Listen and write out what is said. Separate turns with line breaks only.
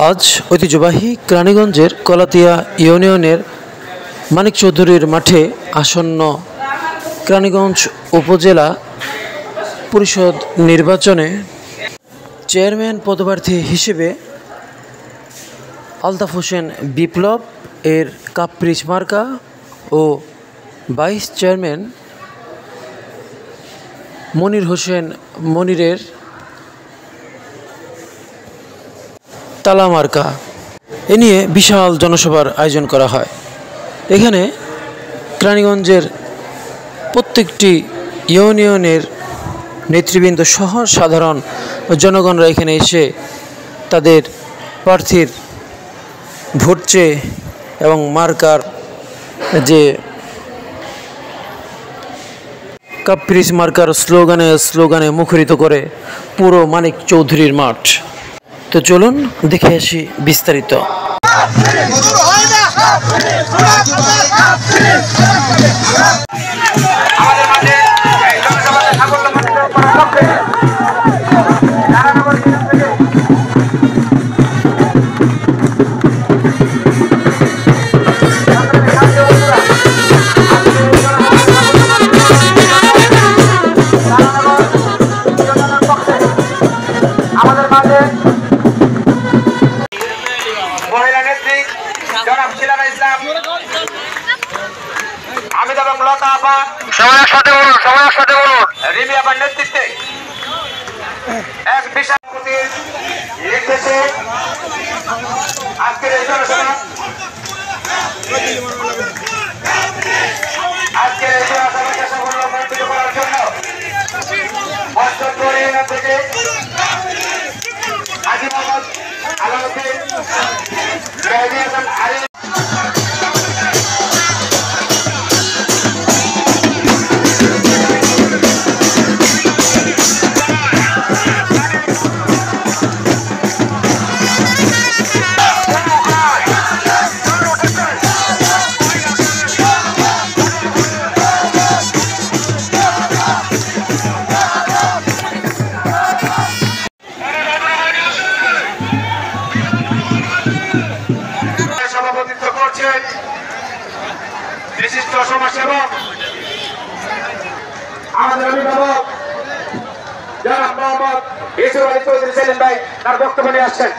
আজ ঐতিহ্যবাহী কেরানীগঞ্জের কলাতিয়া ইউনিয়নের মানিক চৌধুরীর মাঠে আসন্ন কেরানীগঞ্জ উপজেলা পরিষদ নির্বাচনে চেয়ারম্যান পদপ্রার্থী হিসেবে আলতাফ হোসেন বিপ্লব এর কাপ্রিচ মার্কা ও ভাইস চেয়ারম্যান মনির হোসেন মনিরের তালা মার্কা এ নিয়ে বিশাল জনসভার আয়োজন করা হয়। এখানে কেরানীগঞ্জের প্রত্যেকটি ইউনিয়নের নেতৃবৃন্দ সহ সাধারণ জনগণরা এখানে এসে তাদের প্রার্থীর ভোট চেয়ে এবং মার্কার যে কাপ্রিচ মার্কার স্লোগানে মুখরিত করে পুরো মানিক চৌধুরীর মাঠ। তো চলুন দেখে আসি বিস্তারিত।
নেতৃত্বে এক বিশাল নির্দেশে আজকের এই জনসভা সফলমণ্ডিত করার জন্য পঞ্চমপুর ইউনিয়ন থেকে হাজী মোহাম্মদ আলাউদ্দিন সভাপতিত্ব করছেন বিশিষ্ট সমাজসেবক আমাদের অভিভাবক জনাব মোহাম্মদ ইউসুফ আলী চৌধুরী সেলিম ভাই তার বক্তব্য নিয়ে আসছেন।